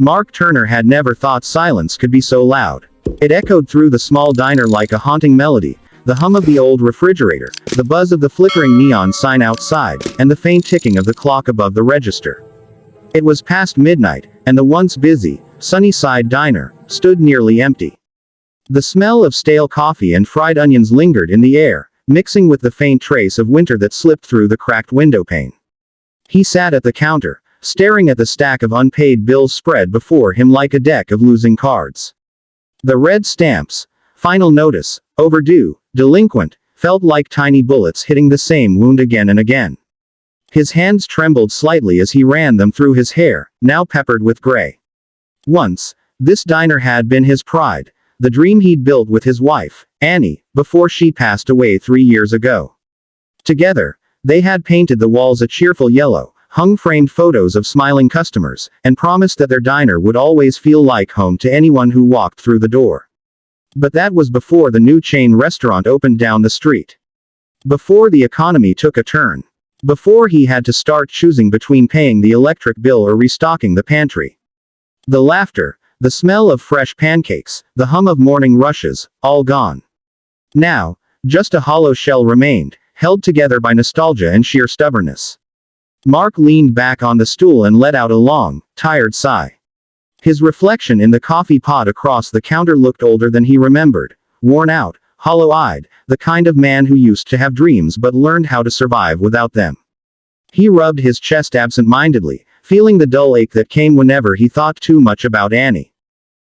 Mark Turner had never thought silence could be so loud. It echoed through the small diner like a haunting melody, the hum of the old refrigerator, the buzz of the flickering neon sign outside, and the faint ticking of the clock above the register. It was past midnight, and the once busy, Sunnyside diner stood nearly empty. The smell of stale coffee and fried onions lingered in the air, mixing with the faint trace of winter that slipped through the cracked window pane. He sat at the counter, staring at the stack of unpaid bills spread before him like a deck of losing cards. The red stamps, final notice, overdue, delinquent, felt like tiny bullets hitting the same wound again and again. His hands trembled slightly as he ran them through his hair, now peppered with gray. Once, this diner had been his pride, the dream he'd built with his wife, Annie, before she passed away 3 years ago. Together, they had painted the walls a cheerful yellow, hung framed photos of smiling customers, and promised that their diner would always feel like home to anyone who walked through the door. But that was before the new chain restaurant opened down the street. Before the economy took a turn. Before he had to start choosing between paying the electric bill or restocking the pantry. The laughter, the smell of fresh pancakes, the hum of morning rushes, all gone. Now, just a hollow shell remained, held together by nostalgia and sheer stubbornness. Mark leaned back on the stool and let out a long, tired sigh. His reflection in the coffee pot across the counter looked older than he remembered, worn out, hollow-eyed, the kind of man who used to have dreams but learned how to survive without them. He rubbed his chest absent-mindedly, feeling the dull ache that came whenever he thought too much about Annie.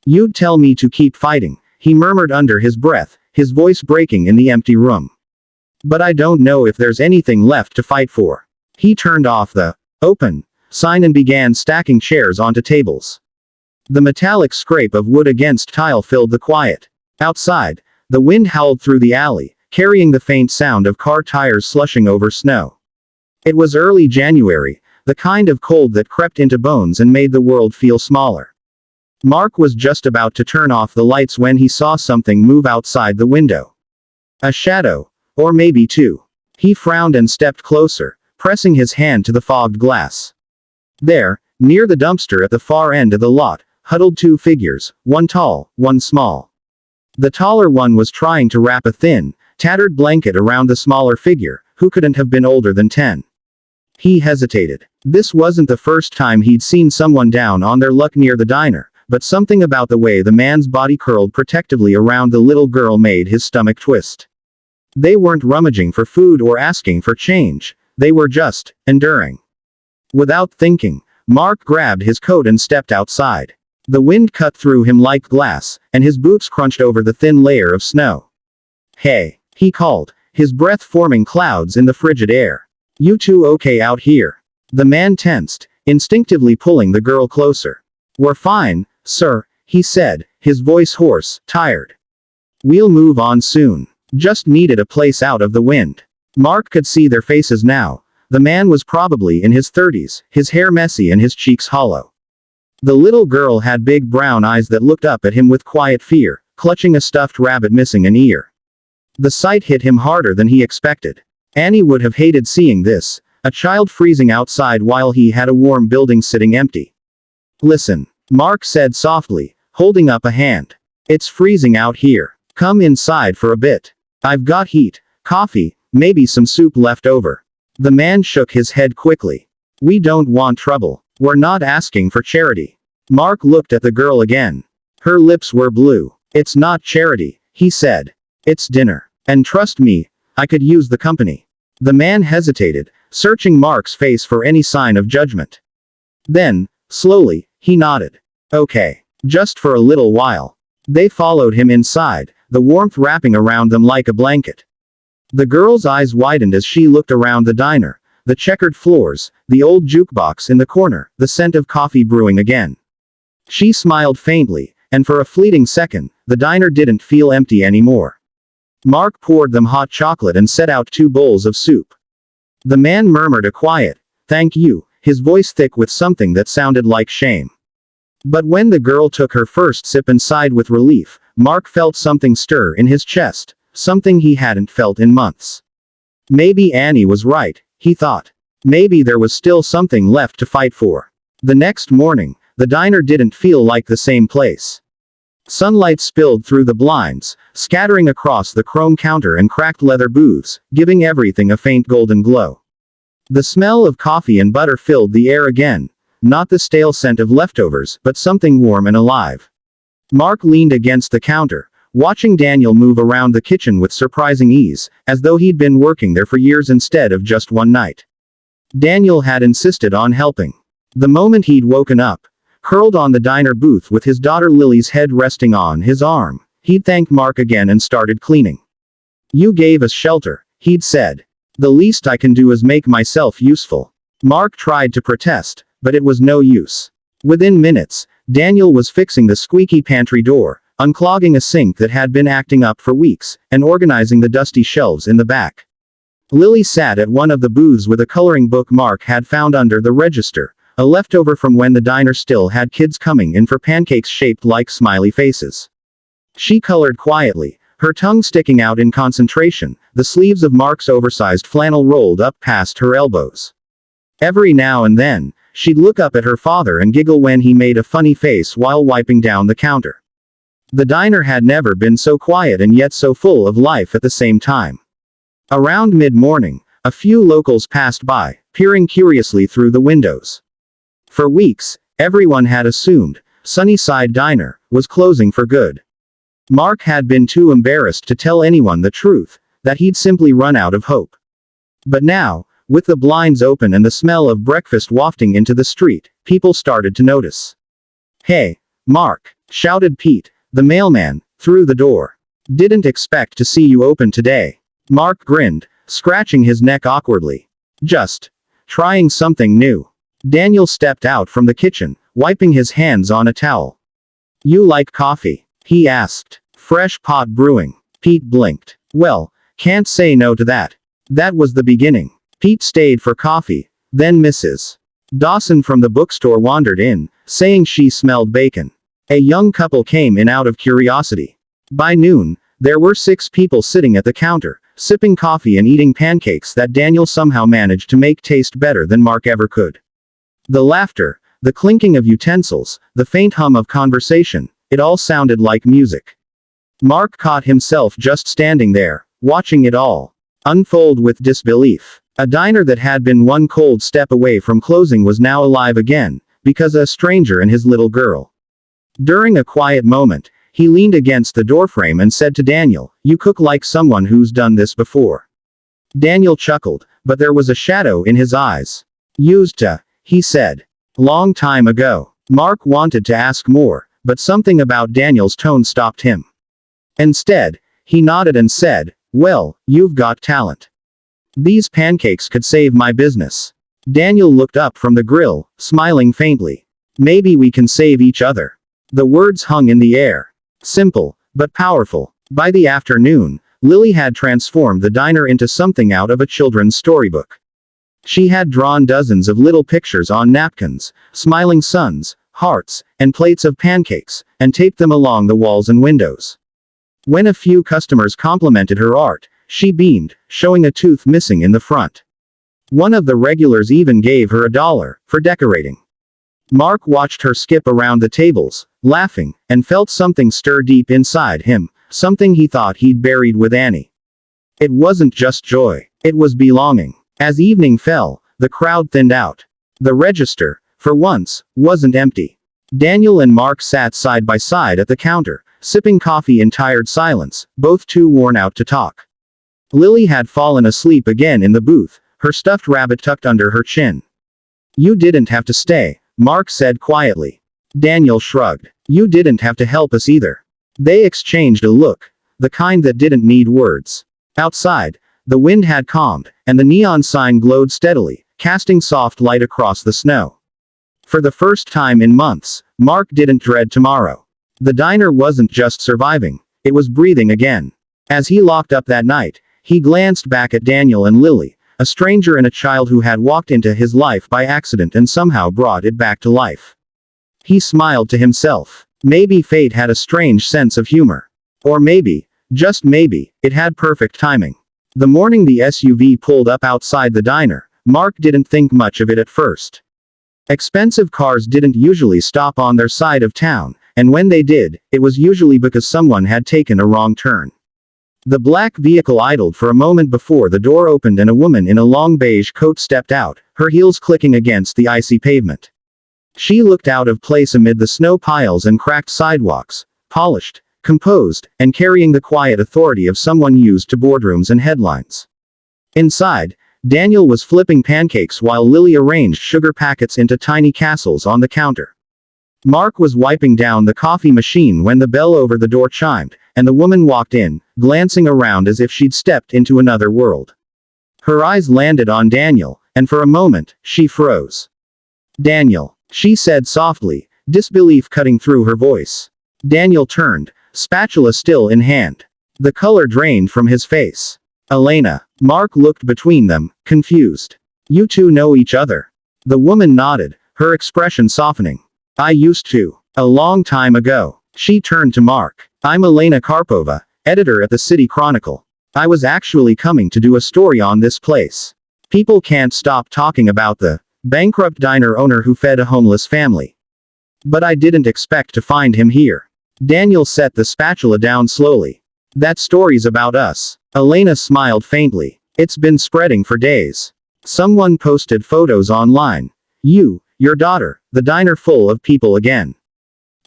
"You'd tell me to keep fighting," he murmured under his breath, his voice breaking in the empty room. "But I don't know if there's anything left to fight for." He turned off the "open" sign and began stacking chairs onto tables. The metallic scrape of wood against tile filled the quiet. Outside, the wind howled through the alley, carrying the faint sound of car tires slushing over snow. It was early January, the kind of cold that crept into bones and made the world feel smaller. Mark was just about to turn off the lights when he saw something move outside the window. A shadow, or maybe two. He frowned and stepped closer, pressing his hand to the fogged glass. There, near the dumpster at the far end of the lot, huddled two figures, one tall, one small. The taller one was trying to wrap a thin, tattered blanket around the smaller figure, who couldn't have been older than 10. He hesitated. This wasn't the first time he'd seen someone down on their luck near the diner, but something about the way the man's body curled protectively around the little girl made his stomach twist. They weren't rummaging for food or asking for change. They were just enduring. Without thinking, Mark grabbed his coat and stepped outside. The wind cut through him like glass, and his boots crunched over the thin layer of snow. "Hey," he called, his breath forming clouds in the frigid air. "You two okay out here?" The man tensed, instinctively pulling the girl closer. "We're fine, sir," he said, his voice hoarse, tired. "We'll move on soon. Just needed a place out of the wind." Mark could see their faces now. The man was probably in his 30s, his hair messy and his cheeks hollow. The little girl had big brown eyes that looked up at him with quiet fear, clutching a stuffed rabbit missing an ear. The sight hit him harder than he expected. Annie would have hated seeing this, a child freezing outside while he had a warm building sitting empty. "Listen," Mark said softly, holding up a hand. "It's freezing out here. Come inside for a bit. I've got heat, coffee, maybe some soup left over." The man shook his head quickly. "We don't want trouble. We're not asking for charity." Mark looked at the girl again. Her lips were blue. "It's not charity," he said. "It's dinner. And trust me, I could use the company." The man hesitated, searching Mark's face for any sign of judgment. Then, slowly, he nodded. "Okay. Just for a little while." They followed him inside, the warmth wrapping around them like a blanket. The girl's eyes widened as she looked around the diner, the checkered floors, the old jukebox in the corner, the scent of coffee brewing again. She smiled faintly, and for a fleeting second, the diner didn't feel empty anymore. Mark poured them hot chocolate and set out 2 bowls of soup. The man murmured a quiet, "Thank you," his voice thick with something that sounded like shame. But when the girl took her first sip and sighed with relief, Mark felt something stir in his chest, something he hadn't felt in months. Maybe Annie was right, he thought. Maybe there was still something left to fight for. The next morning, the diner didn't feel like the same place. Sunlight spilled through the blinds, scattering across the chrome counter and cracked leather booths, giving everything a faint golden glow. The smell of coffee and butter filled the air again, not the stale scent of leftovers, but something warm and alive. Mark leaned against the counter, watching Daniel move around the kitchen with surprising ease, as though he'd been working there for years instead of just one night. Daniel had insisted on helping. The moment he'd woken up, curled on the diner booth with his daughter Lily's head resting on his arm, he'd thanked Mark again and started cleaning. "You gave us shelter," he'd said. "The least I can do is make myself useful." Mark tried to protest, but it was no use. Within minutes, Daniel was fixing the squeaky pantry door, unclogging a sink that had been acting up for weeks, and organizing the dusty shelves in the back. Lily sat at one of the booths with a coloring book Mark had found under the register, a leftover from when the diner still had kids coming in for pancakes shaped like smiley faces. She colored quietly, her tongue sticking out in concentration, the sleeves of Mark's oversized flannel rolled up past her elbows. Every now and then, she'd look up at her father and giggle when he made a funny face while wiping down the counter. The diner had never been so quiet and yet so full of life at the same time. Around mid-morning, a few locals passed by, peering curiously through the windows. For weeks, everyone had assumed Sunnyside Diner was closing for good. Mark had been too embarrassed to tell anyone the truth, that he'd simply run out of hope. But now, with the blinds open and the smell of breakfast wafting into the street, people started to notice. "Hey, Mark," shouted Pete, the mailman, through the door. "Didn't expect to see you open today." Mark grinned, scratching his neck awkwardly. "Just trying something new." Daniel stepped out from the kitchen, wiping his hands on a towel. "You like coffee?" he asked. "Fresh pot brewing." Pete blinked. "Well, can't say no to that." That was the beginning. Pete stayed for coffee, then Mrs. Dawson from the bookstore wandered in, saying she smelled bacon. A young couple came in out of curiosity. By noon, there were 6 people sitting at the counter, sipping coffee and eating pancakes that Daniel somehow managed to make taste better than Mark ever could. The laughter, the clinking of utensils, the faint hum of conversation, it all sounded like music. Mark caught himself just standing there, watching it all unfold with disbelief. A diner that had been one cold step away from closing was now alive again, because a stranger and his little girl. During a quiet moment, he leaned against the doorframe and said to Daniel, "You cook like someone who's done this before." Daniel chuckled, but there was a shadow in his eyes. "Used to," he said. "Long time ago." Mark wanted to ask more, but something about Daniel's tone stopped him. Instead, he nodded and said, "Well, you've got talent. These pancakes could save my business." Daniel looked up from the grill, smiling faintly. "Maybe we can save each other." The words hung in the air. Simple, but powerful. By the afternoon, Lily had transformed the diner into something out of a children's storybook. She had drawn dozens of little pictures on napkins, smiling suns, hearts, and plates of pancakes, and taped them along the walls and windows. When a few customers complimented her art, she beamed, showing a tooth missing in the front. One of the regulars even gave her $1 for decorating. Mark watched her skip around the tables, laughing, and felt something stir deep inside him, something he thought he'd buried with Annie. It wasn't just joy, it was belonging. As evening fell, the crowd thinned out. The register, for once, wasn't empty. Daniel and Mark sat side by side at the counter, sipping coffee in tired silence, both too worn out to talk. Lily had fallen asleep again in the booth, her stuffed rabbit tucked under her chin. "You didn't have to stay," Mark said quietly. Daniel shrugged. "You didn't have to help us either." They exchanged a look, the kind that didn't need words. Outside, the wind had calmed, and the neon sign glowed steadily, casting soft light across the snow. For the first time in months, Mark didn't dread tomorrow. The diner wasn't just surviving, it was breathing again. As he locked up that night, he glanced back at Daniel and Lily, a stranger and a child who had walked into his life by accident and somehow brought it back to life. He smiled to himself. Maybe fate had a strange sense of humor. Or maybe, just maybe, it had perfect timing. The morning the SUV pulled up outside the diner, Mark didn't think much of it at first. Expensive cars didn't usually stop on their side of town, and when they did, it was usually because someone had taken a wrong turn. The black vehicle idled for a moment before the door opened and a woman in a long beige coat stepped out, her heels clicking against the icy pavement. She looked out of place amid the snow piles and cracked sidewalks, polished, composed, and carrying the quiet authority of someone used to boardrooms and headlines. Inside, Daniel was flipping pancakes while Lily arranged sugar packets into tiny castles on the counter. Mark was wiping down the coffee machine when the bell over the door chimed, and the woman walked in, glancing around as if she'd stepped into another world. Her eyes landed on Daniel, and for a moment, she froze. "Daniel," she said softly, disbelief cutting through her voice. Daniel turned, spatula still in hand. The color drained from his face. "Elena." Mark looked between them, confused. "You two know each other?" The woman nodded, her expression softening. "I used to. A long time ago." She turned to Mark. "I'm Elena Karpova, editor at the City Chronicle. I was actually coming to do a story on this place. People can't stop talking about the bankrupt diner owner who fed a homeless family. But I didn't expect to find him here." Daniel set the spatula down slowly. "That story's about us." Elena smiled faintly. "It's been spreading for days. Someone posted photos online. You, your daughter, the diner full of people again.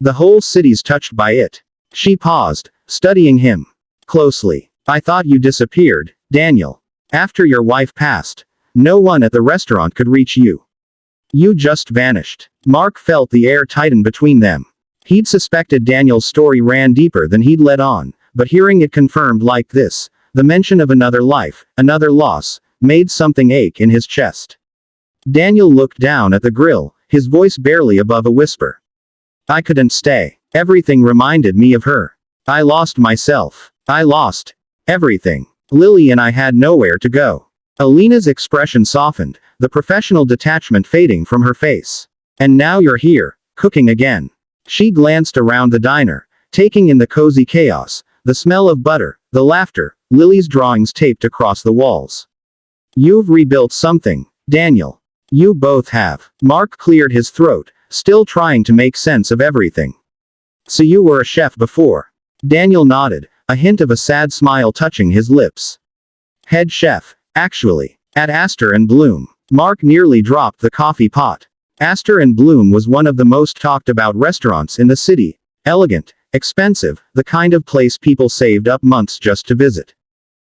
The whole city's touched by it." She paused, studying him closely. "I thought you disappeared, Daniel. After your wife passed, no one at the restaurant could reach you. You just vanished." Mark felt the air tighten between them. He'd suspected Daniel's story ran deeper than he'd let on, but hearing it confirmed like this, the mention of another life, another loss, made something ache in his chest. Daniel looked down at the grill, his voice barely above a whisper. "I couldn't stay. Everything reminded me of her. I lost myself. I lost everything. Lily and I had nowhere to go." Elena's expression softened, the professional detachment fading from her face. "And now you're here, cooking again." She glanced around the diner, taking in the cozy chaos, the smell of butter, the laughter, Lily's drawings taped across the walls. "You've rebuilt something, Daniel. You both have." Mark cleared his throat, still trying to make sense of everything. "So you were a chef before?" Daniel nodded, a hint of a sad smile touching his lips. "Head chef, actually, at Astor and Bloom." Mark nearly dropped the coffee pot. Astor and Bloom was one of the most talked about restaurants in the city. Elegant, expensive, the kind of place people saved up months just to visit.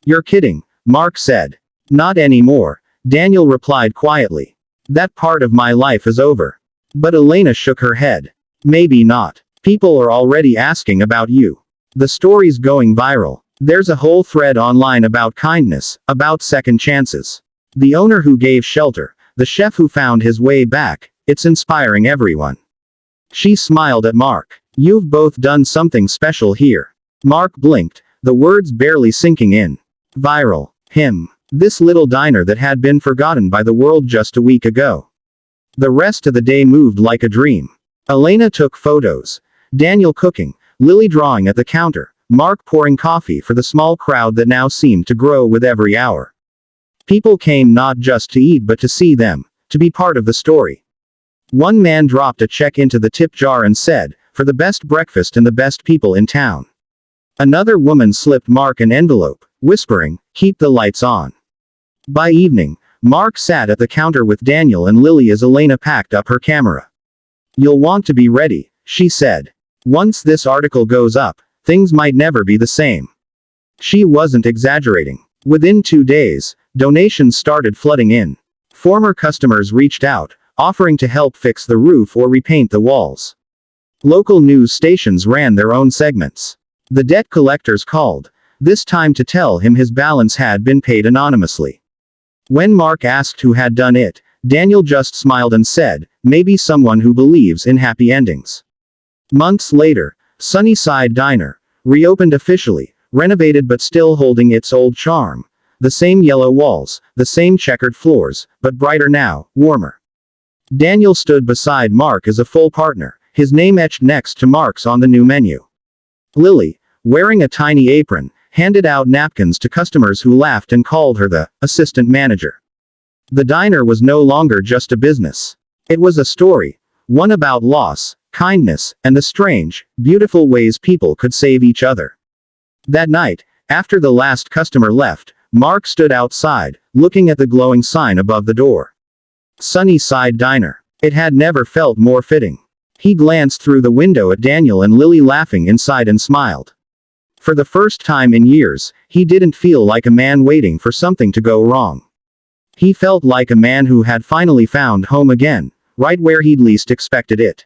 "You're kidding," Mark said. "Not anymore," Daniel replied quietly. "That part of my life is over." But Elena shook her head. "Maybe not. People are already asking about you. The story's going viral. There's a whole thread online about kindness, about second chances. The owner who gave shelter, the chef who found his way back, it's inspiring everyone." She smiled at Mark. "You've both done something special here." Mark blinked, the words barely sinking in. Viral. Him. This little diner that had been forgotten by the world just a week ago. The rest of the day moved like a dream. Elena took photos. Daniel cooking, Lily drawing at the counter, Mark pouring coffee for the small crowd that now seemed to grow with every hour. People came not just to eat but to see them, to be part of the story. One man dropped a check into the tip jar and said, "For the best breakfast and the best people in town." Another woman slipped Mark an envelope, whispering, "Keep the lights on." By evening, Mark sat at the counter with Daniel and Lily as Elena packed up her camera. "You'll want to be ready," she said. "Once this article goes up, things might never be the same." She wasn't exaggerating. Within 2 days, donations started flooding in. Former customers reached out, offering to help fix the roof or repaint the walls. Local news stations ran their own segments. The debt collectors called, this time to tell him his balance had been paid anonymously. When Mark asked who had done it, Daniel just smiled and said, "Maybe someone who believes in happy endings." Months later, Sunnyside Diner reopened officially, renovated but still holding its old charm. The same yellow walls, the same checkered floors, but brighter now, warmer. Daniel stood beside Mark as a full partner, his name etched next to Mark's on the new menu. Lily, wearing a tiny apron, handed out napkins to customers who laughed and called her the assistant manager. The diner was no longer just a business. It was a story. One about loss, kindness, and the strange, beautiful ways people could save each other. That night, after the last customer left, Mark stood outside, looking at the glowing sign above the door. Sunnyside Diner. It had never felt more fitting. He glanced through the window at Daniel and Lily laughing inside and smiled. For the first time in years, he didn't feel like a man waiting for something to go wrong. He felt like a man who had finally found home again, right where he'd least expected it.